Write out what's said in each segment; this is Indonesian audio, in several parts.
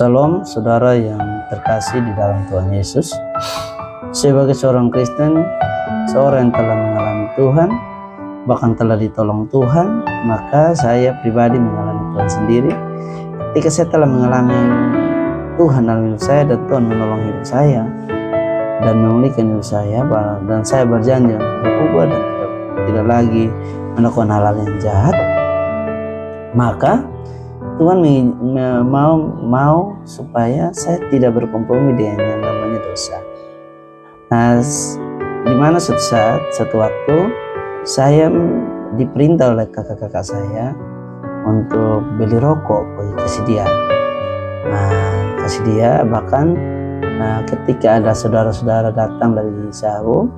Shalom saudara yang terkasih di dalam Tuhan Yesus. Sebagai seorang Kristen, seorang yang telah mengalami Tuhan, bahkan telah ditolong Tuhan, maka saya pribadi mengalami Tuhan sendiri. Ketika saya telah mengalami Tuhan dalam hidup saya dan Tuhan menolong hidup saya dan memulihkan hidup saya, dan saya berjanji untuk berubah dan tidak lagi melakukan hal-hal yang jahat, maka Tuhan mau supaya saya tidak berkompromi dengan yang namanya dosa. Nah, di mana satu waktu saya diperintah oleh kakak-kakak saya untuk beli rokok, kasih dia. Kasih dia, bahkan ketika ada saudara-saudara datang dari Sahu,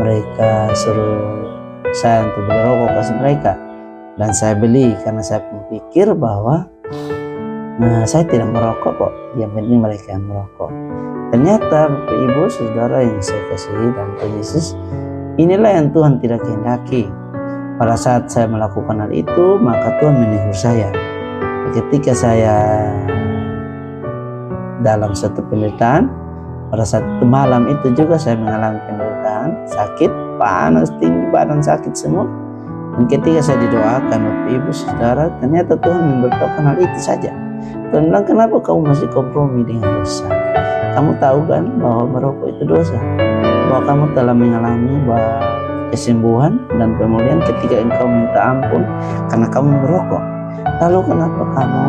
mereka suruh saya untuk beli rokok kasih mereka. Dan saya beli karena saya berpikir bahwa saya tidak merokok kok, yang penting mereka yang merokok. Ternyata Bapak Ibu Saudara yang saya kasihi dan Tuhan Yesus, inilah yang Tuhan tidak kehendaki. Pada saat saya melakukan hal itu, maka Tuhan menegur saya. Ketika saya dalam satu penderitaan, pada saat itu malam itu juga saya mengalami penderitaan, sakit, panas, tinggi, badan sakit semua. Dan ketika saya didoakan Bapak Ibu Saudara, ternyata Tuhan memberitahukan hal itu saja. Tuhan bilang, kenapa kamu masih kompromi dengan dosa? Kamu tahu kan bahwa merokok itu dosa, bahwa kamu telah mengalami kesembuhan dan pemulihan ketika engkau minta ampun karena kamu merokok. Lalu kenapa kamu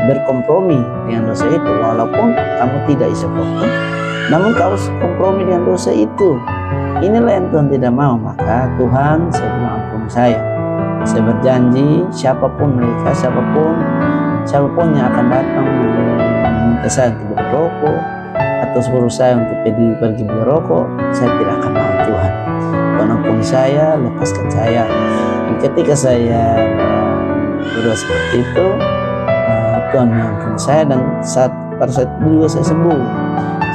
berkompromi dengan dosa itu? Walaupun kamu tidak isap rokok, namun kau kompromi dengan dosa itu. Inilah yang Tuhan tidak mau. Maka Tuhan, saya bilang, ampuni saya. Saya berjanji siapapun mereka, siapapun yang akan datang meminta saya untuk berrokok atau suruh saya untuk pergi beli rokok, saya tidak akan mau. Tuhan ampuni saya, lepaskan saya. Dan ketika saya berdoa seperti itu, Tuhan mengampuni saya, dan pada saat itu juga saya sembuh.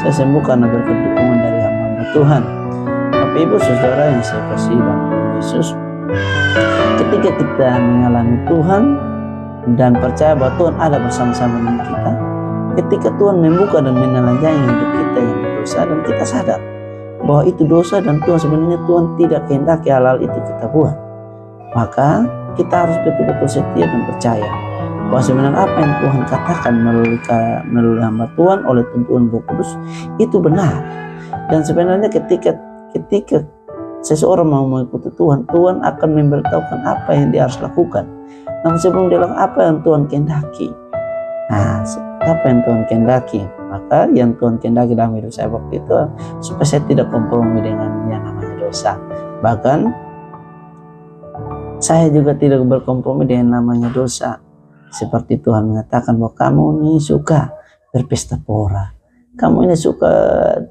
Saya sembuh karena berkat dukungan dari hamba Tuhan. Bapak Ibu Saudara yang saya kasihi dalam Tuhan Yesus, ketika kita mengalami Tuhan dan percaya bahwa Tuhan ada bersama-sama dengan kita, ketika Tuhan membuka dan menelanjangi hidup kita yang berdosa, dan kita sadar bahwa itu dosa dan Tuhan sebenarnya Tuhan tidak kehendaki hal-hal itu kita buat, maka kita harus betul-betul setia dan percaya bahwa sebenarnya apa yang Tuhan katakan melalui hamba Tuhan oleh tuntunan Roh Kudus itu benar. Dan sebenarnya ketika seseorang mau mengikuti Tuhan, Tuhan akan memberitahukan apa yang dia harus lakukan. Namun sebelum dia lakukan apa yang Tuhan kehendaki. Apa yang Tuhan kehendaki, maka yang Tuhan kehendaki dalam hidup saya waktu itu supaya saya tidak kompromi dengan yang namanya dosa. Bahkan saya juga tidak berkompromi dengan namanya dosa. Seperti Tuhan mengatakan bahwa kamu ini suka berpesta pora, kamu ini suka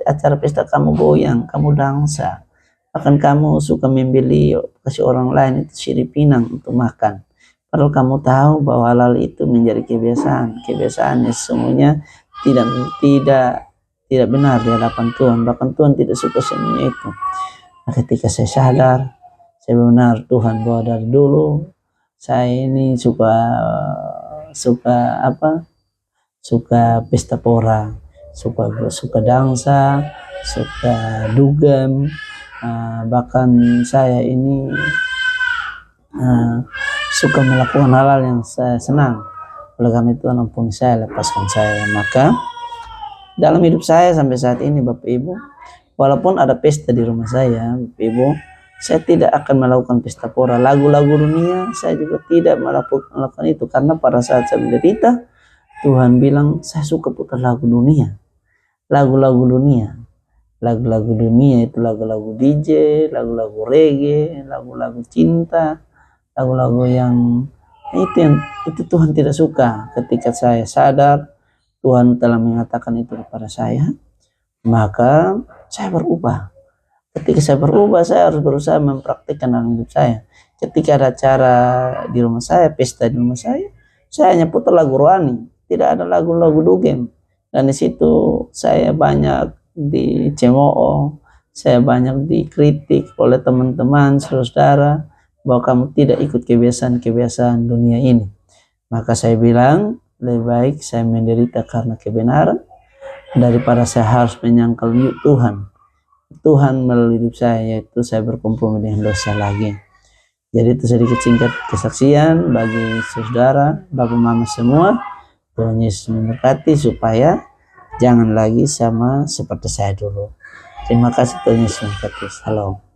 acara pesta, kamu goyang, kamu dansa, bahkan kamu suka membeli kasih orang lain itu sirip pinang untuk makan. Padahal kamu tahu bahwa hal itu menjadi kebiasaannya semuanya tidak benar di hadapan Tuhan. Bahkan Tuhan tidak suka semuanya itu. Nah, ketika saya sadar, saya benar Tuhan bahwa dari dulu saya ini suka pesta pora, suka dansa, suka dugem, bahkan saya ini suka melakukan hal-hal yang saya senang. Oleh karena itu ampuni saya, lepaskan saya. Maka dalam hidup saya sampai saat ini Bapak Ibu, walaupun ada pesta di rumah saya Bapak Ibu, saya tidak akan melakukan pesta pora. Lagu-lagu dunia saya juga tidak melakukan itu, karena pada saat saya menderita, Tuhan bilang saya suka putar lagu dunia itu lagu-lagu DJ, lagu-lagu reggae, lagu-lagu cinta, lagu-lagu yang itu Tuhan tidak suka. Ketika saya sadar Tuhan telah mengatakan itu kepada saya, maka saya berubah. Ketika saya berubah, saya harus berusaha mempraktikkan dalam hidup saya. Ketika ada acara di rumah saya, pesta di rumah saya hanya putar lagu rohani, tidak ada lagu-lagu dugem. Dan di situ saya banyak dicemooh, saya banyak dikritik oleh teman-teman, saudara, bahwa kamu tidak ikut kebiasaan-kebiasaan dunia ini. Maka saya bilang, lebih baik saya menderita karena kebenaran daripada saya harus menyangkal Tuhan. Tuhan melalui hidup saya, yaitu saya berkompromi dengan dosa lagi. Jadi itu sedikit singkat kesaksian bagi saudara, bapak mama semua. Tuhan Yesus memberkati supaya jangan lagi sama seperti saya dulu. Terima kasih, Tuhan Yesus memberkati. Salam.